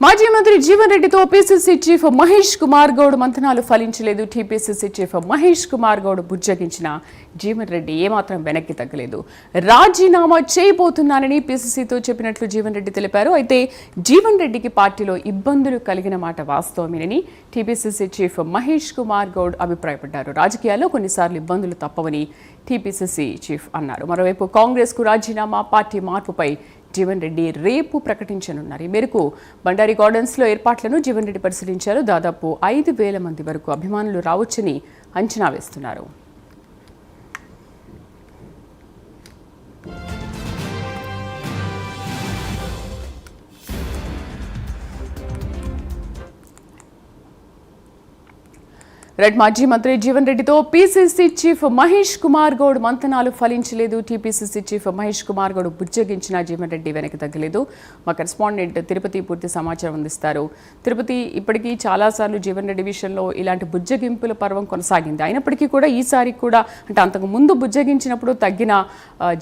మాజీ మంత్రి జీవన్ రెడ్డితో PCC chief Mahesh Kumar Goud మంతనాలు ఫలించలేదు. టీపీసీసీ చీఫ్ మహేష్ కుమార్ గౌడ్ బుజ్జగించిన జీవన్ రెడ్డి ఏమాత్రం వెనక్కి తగ్గలేదు. రాజీనామా చేయబోతున్నానని పీసీసీతో చెప్పినట్లు జీవన్ రెడ్డి తెలిపారు. అయితే జీవన్ రెడ్డికి పార్టీలో ఇబ్బందులు కలిగిన మాట వాస్తవమేనని టీపీసీసీ చీఫ్ మహేష్ కుమార్ గౌడ్ అభిప్రాయపడ్డారు. రాజకీయాల్లో కొన్నిసార్లు ఇబ్బందులు తప్పవని టీపీసీసీ చీఫ్ అన్నారు. మరోవైపు కాంగ్రెస్ కు రాజీనామా, పార్టీ మార్పుపై జీవన్ రెడ్డి రేపు ప్రకటించనున్నారు. ఈ మేరకు బండారి గార్డెన్స్ లో ఏర్పాట్లను జీవన్ రెడ్డి పరిశీలించారు. దాదాపు 5,000 మంది వరకు అభిమానులు రావచ్చని అంచనా వేస్తున్నారు. మాజీ మంత్రి జీవన్ రెడ్డితో పీసీసీ చీఫ్ మహేష్ కుమార్ గౌడ్ మంతనాలు ఫలించలేదు. టీపీసీసీ చీఫ్ మహేష్ కుమార్ గౌడ్ బుజ్జగించిన జీవన్ రెడ్డి వెనక్కి తగ్గలేదు. మా కరెస్పాండెంట్ తిరుపతి పూర్తి సమాచారం అందిస్తారు. తిరుపతి, ఇప్పటికీ చాలాసార్లు జీవన్ రెడ్డి విషయంలో ఇలాంటి బుజ్జగింపుల పర్వం కొనసాగింది. అయినప్పటికీ కూడా ఈసారి కూడా, అంటే అంతకు ముందు బుజ్జగించినప్పుడు తగ్గిన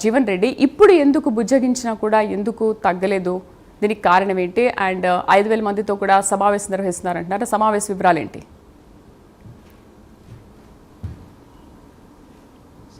జీవన్ రెడ్డి ఇప్పుడు ఎందుకు బుజ్జగించినా కూడా ఎందుకు తగ్గలేదు? దీనికి కారణం ఏంటి? అండ్ 5,000 మందితో కూడా సమావేశం నిర్వహిస్తున్నారంటున్నారు. సమావేశ వివరాలు ఏంటి?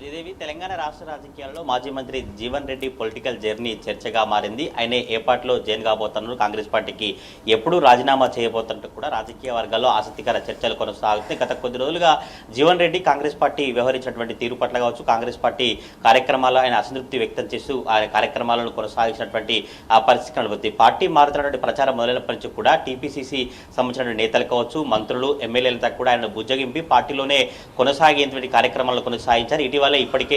శ్రీదేవి, తెలంగాణ రాష్ట్ర రాజకీయాల్లో మాజీ మంత్రి జీవన్ రెడ్డి పొలిటికల్ జర్నీ చర్చగా మారింది. ఆయన ఏ పార్టీలో జాయిన్ కాబోతున్నారు, కాంగ్రెస్ పార్టీకి ఎప్పుడు రాజీనామా చేయబోతున్నట్టు కూడా రాజకీయ వర్గాల్లో ఆసక్తికర చర్చలు కొనసాగుతున్నాయి. గత కొద్ది రోజులుగా జీవన్ రెడ్డి కాంగ్రెస్ పార్టీ వ్యవహరించినటువంటి తీరు పట్ల కావచ్చు, కాంగ్రెస్ పార్టీ కార్యక్రమాల్లో ఆయన అసంతృప్తి వ్యక్తం చేస్తూ ఆయన కార్యక్రమాలను కొనసాగించినటువంటి ఆ పరిస్థితి కనబడుతుంది. పార్టీ మారుతున్నటువంటి ప్రచారం మొదలైనప్పటి నుంచి కూడా టీపీసీసీ సంబంధించిన నేతలు కావచ్చు, మంత్రులు, ఎమ్మెల్యేలతో కూడా ఆయన బుజ్జగింపి పార్టీలోనే కొనసాగేటువంటి కార్యక్రమాలను కొనసాగించారు. ఇటీవల ఇప్పటికే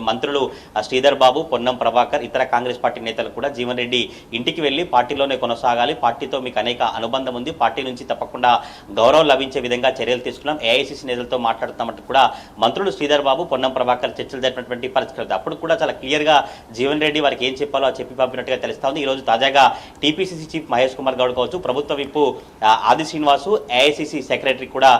మంత్రులు శ్రీధర్ బాబు, పొన్నం ప్రభాకర్, ఇతర కాంగ్రెస్ పార్టీ నేతలు కూడా జీవన్ రెడ్డి ఇంటికి వెళ్లి పార్టీలోనే కొనసాగాలి, పార్టీతో మీకు అనేక అనుబంధం ఉంది, పార్టీ నుంచి తప్పకుండా గౌరవం లభించే విధంగా చర్యలు తీసుకున్నాం, ఏఐసీసీ నేతలతో మాట్లాడుతామంటూ కూడా మంత్రులు శ్రీధర్ బాబు, పొన్నం ప్రభాకర్ చర్చలు జరిపినటువంటి పరిస్థితి. అప్పుడు కూడా చాలా క్లియర్ గా జీవన్ రెడ్డి వారికి ఏం చెప్పాలో చెప్పి పంపినట్టుగా తెలుస్తా ఉంది. ఈ రోజు తాజాగా టీపీసీసీ చీఫ్ మహేష్ కుమార్ గౌడ్ కావచ్చు, ప్రభుత్వ విప్పు ఆది శ్రీనివాసు, ఏఐసీసీ సెక్రటరీ కూడా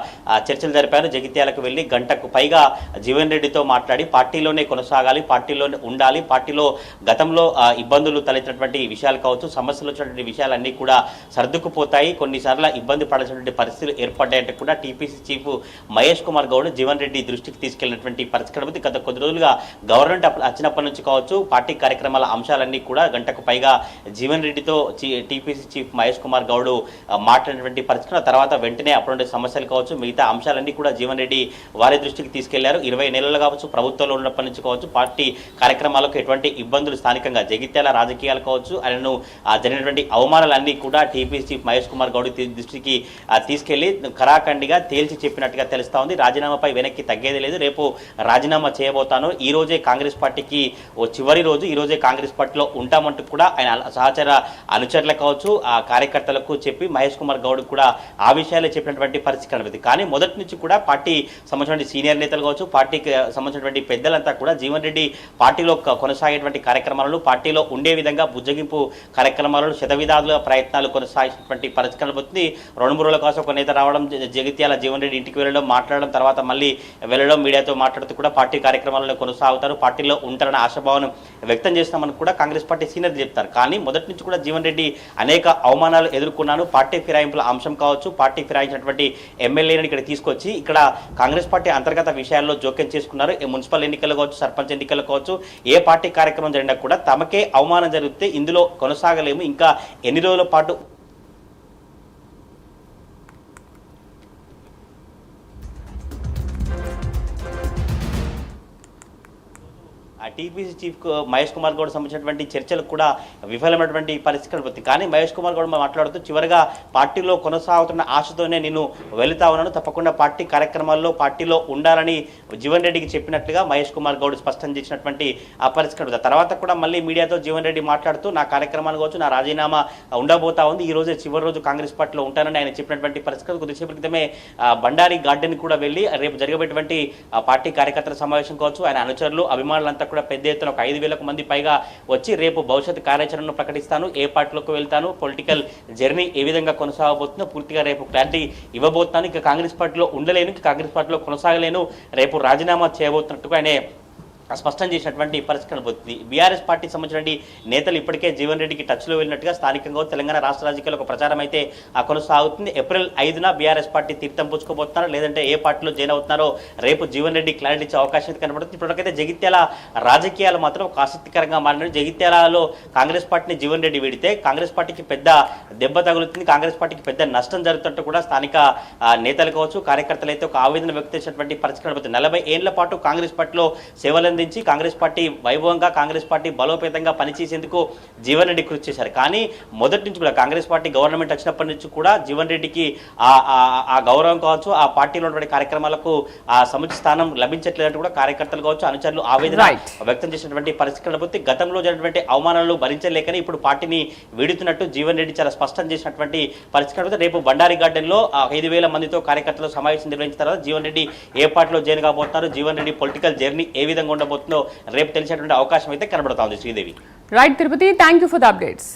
చర్చలు జరిపారు. జగిత్యాలకు వెళ్లి గంటకు పైగా జీవన్ రెడ్డితో మాట్లాడి పార్టీలోనే కొనసాగాలి, పార్టీలోనే ఉండాలి, పార్టీలో గతంలో ఇబ్బందులు తలెత్తినటువంటి విషయాలు కావచ్చు, సమస్యలు వచ్చినటువంటి విషయాలన్నీ కూడా సర్దుకుపోతాయి, కొన్నిసార్లు ఇబ్బంది పడాల్సినటువంటి పరిస్థితులు ఏర్పడ్డాయంటే కూడా టీపీసీ చీఫ్ మహేష్ కుమార్ గౌడ్ జీవన్ రెడ్డి దృష్టికి తీసుకెళ్లినటువంటి పరిస్థితి. గత కొద్ది రోజులుగా గవర్నమెంట్ వచ్చినప్పటి నుంచి కావచ్చు, పార్టీ కార్యక్రమాల అంశాలన్నీ కూడా గంటకు పైగా జీవన్ రెడ్డితో టీపీసీ చీఫ్ మహేష్ కుమార్ గౌడ్ మాట్లాడినటువంటి పరిస్థితి. తర్వాత వెంటనే అప్పుడు సమస్యలు కావచ్చు, మిగతా అంశాలన్నీ కూడా జీవన్ రెడ్డి వారి దృష్టికి తీసుకెళ్లారు. 20 నెలలు కావచ్చు ప్రభుత్వంలో ఉన్నప్పటి నుంచి కావచ్చు, పార్టీ కార్యక్రమాలకు ఎటువంటి ఇబ్బందులు స్థానికంగా జగిత్యాల రాజకీయాలు కావచ్చు, ఆయనను జరిగినటువంటి అవమానాలన్నీ కూడా టీపీసీ చీఫ్ మహేష్ కుమార్ గౌడ్ దృష్టికి తీసుకెళ్లి ఖరాఖండిగా తేల్చి చెప్పినట్టుగా తెలుస్తా ఉంది. రాజీనామాపై వెనక్కి తగ్గేది లేదు, రేపు రాజీనామా చేయబోతాను, ఈ రోజే కాంగ్రెస్ పార్టీకి చివరి రోజు, ఈ రోజే కాంగ్రెస్ పార్టీలో ఉంటామంటూ కూడా ఆయన సహచర అనుచరులకు కావచ్చు, ఆ కార్యకర్తలకు చెప్పి మహేష్ కుమార్ గౌడ్ కూడా ఆ విషయాలే చెప్పినటువంటి పరిస్థితి కనిపిస్తుంది. కానీ మొదటి నుంచి కూడా పార్టీ సంబంధించిన సీనియర్ నేతలు కావచ్చు, పార్టీకి సంబంధించినటువంటి పెద్దలంతా కూడా జీవన్ రెడ్డి పార్టీలో కొనసాగేటువంటి కార్యక్రమాలను, పార్టీలో ఉండే విధంగా బుజ్జగింపు కార్యక్రమాలను శతవిధాలుగా ప్రయత్నాలు కొనసాగినటువంటి పరిస్థితి కనబడుతుంది. 2-3 రోజుల కోసం ఒక నేత రావడం, జగిత్యాల జీవన్ రెడ్డి ఇంటికి వెళ్ళడం, మాట్లాడడం, తర్వాత మళ్ళీ వెళ్ళడం, మీడియాతో మాట్లాడుతూ కూడా పార్టీ కార్యక్రమాలను కొనసాగుతారు, పార్టీలో ఉంటారన్న ఆశాభావం వ్యక్తం చేస్తామని కూడా కాంగ్రెస్ పార్టీ సీనియర్లు చెప్తారు. కానీ మొదటి నుంచి కూడా జీవన్ రెడ్డి అనేక అవమానాలు ఎదుర్కొన్నాను, పార్టీ ఫిరాయింపుల అంశం కావచ్చు, పార్టీ ఫిరాయించినటువంటి ఎమ్మెల్యేలను ఇక్కడ తీసుకొచ్చి ఇక్కడ కాంగ్రెస్ పార్టీ అంతర్గత విషయాల్లో జోక్యం చేసుకున్నారు. మున్సిపల్ ఎన్నికలు కావచ్చు, సర్పంచ్ ఎన్నికలు కావచ్చు, ఏ పార్టీ కార్యక్రమం జరిగినా కూడా తమకే అవమానం జరిగితే ఇందులో కొనసాగలేము, ఇంకా ఎన్ని రోజుల పాటు టీపీసీ చీఫ్ మహేష్ కుమార్ గౌడ్ సంబంధించినటువంటి చర్చలు కూడా విఫలమైనటువంటి పరిస్థితి కనబడుతుంది. కానీ మహేష్ కుమార్ గౌడ్ మాట్లాడుతూ చివరిగా పార్టీలో కొనసాగుతున్న ఆశతోనే నేను వెళుతా ఉన్నాను, తప్పకుండా పార్టీ కార్యక్రమాల్లో పార్టీలో ఉండాలని జీవన్ రెడ్డికి చెప్పినట్లుగా మహేష్ కుమార్ గౌడ్ స్పష్టం చేసినటువంటి ఆ పరిస్థితి కనబడుతుంది. తర్వాత కూడా మళ్ళీ మీడియాతో జీవన్ రెడ్డి మాట్లాడుతూ నా కార్యక్రమాలు కావచ్చు, నా రాజీనామా ఉండబోతా ఉంది, ఈ రోజే చివరి రోజు కాంగ్రెస్ పార్టీలో ఉంటానని ఆయన చెప్పినటువంటి పరిస్థితి. కొద్దిసేపటి క్రితమే బండారి గార్డెన్ కూడా వెళ్ళి రేపు జరిగేటువంటి పార్టీ కార్యకర్తల సమావేశం కావచ్చు, ఆయన అనుచరులు, అభిమానులంతా కూడా పెద్ద ఎత్తున ఒక 5,000 మంది పైగా వచ్చి రేపు భవిష్యత్ కార్యాచరణను ప్రకటిస్తాను, ఏ పార్టీలోకి వెళ్తాను, పొలిటికల్ జర్నీ ఏ విధంగా కొనసాగబోతుందో పూర్తిగా రేపు క్లారిటీ ఇవ్వబోతున్నాను, ఇక కాంగ్రెస్ పార్టీలో ఉండలేను, కాంగ్రెస్ పార్టీలో కొనసాగలేను, రేపు రాజీనామా చేయబోతున్నట్టుగా ఆయన స్పష్టం చేసినటువంటి పరిస్థితి కనబడుతుంది. బీఆర్ఎస్ పార్టీకి సంబంధించిన నేతలు ఇప్పటికే జీవన్ రెడ్డికి టచ్లో వెళ్ళినట్టుగా స్థానికంగా తెలంగాణ రాష్ట్ర రాజకీయాల్లో ఒక ప్రచారం అయితే కొనసాగుతుంది. ఏప్రిల్ 5న బీఆర్ఎస్ పార్టీ తీర్థం పుచ్చుకోబోతున్నారో లేదంటే ఏ పార్టీలో జాయిన్ అవుతున్నారో రేపు జీవన్ రెడ్డి క్లారిటీ ఇచ్చే అవకాశం అయితే కనబడుతుంది. ఇప్పటికైతే జగిత్యాల రాజకీయాలు మాత్రం ఒక ఆసక్తికరంగా మారినాయి. జగిత్యాలలో కాంగ్రెస్ పార్టీని జీవన్ రెడ్డి వీడితే కాంగ్రెస్ పార్టీకి పెద్ద దెబ్బ తగులుతుంది, కాంగ్రెస్ పార్టీకి పెద్ద నష్టం జరుగుతుంటే కూడా స్థానిక నేతలు కావచ్చు కార్యకర్తలు అయితే ఒక ఆవేదన వ్యక్తం చేసినటువంటి పరిస్థితి కనబడుతుంది. 40 ఏళ్ల పాటు కాంగ్రెస్ పార్టీలో సేవలు అందించి కాంగ్రెస్ పార్టీ వైభవంగా కాంగ్రెస్ పార్టీ బలోపేతంగా పనిచేసేందుకు జీవన్ రెడ్డి కృషి చేశారు. కానీ మొదటి నుంచి కూడా కాంగ్రెస్ పార్టీ గవర్నమెంట్ వచ్చినప్పటి నుంచి కూడా జీవన్ రెడ్డికి ఆ గౌరవం కావచ్చు, ఆ పార్టీలో ఉన్నటువంటి కార్యక్రమాలకు ఆ సముచిత స్థానం లభించట్లేదంటూ కూడా కార్యకర్తలు కావచ్చు అనుచరులు ఆవేదన వ్యక్తం చేసినటువంటి పరిస్థితి కనబడుతుంది. గతంలో జరిగినటువంటి అవమానాలు భరించలేకని ఇప్పుడు పార్టీని వీడుతున్నట్టు జీవన్ రెడ్డి చాలా స్పష్టం చేసినటువంటి పరిస్థితి కనబడుతుంది. రేపు బండారి గార్డెన్ లో 5,000 మందితో కార్యకర్తలు సమావేశం నిర్వహించిన తర్వాత జీవన్ రెడ్డి ఏ పార్టీలో జాయిన్ కాబోతున్నారు, జీవన్ రెడ్డి పొలిటికల్ జర్నీ ఏ విధంగా ఉండబోతుందో రేపు తెలిసేటువంటి అవకాశం అయితే కనబడతా ఉంది. Sridevi. Right Tirupati, thank you for the updates.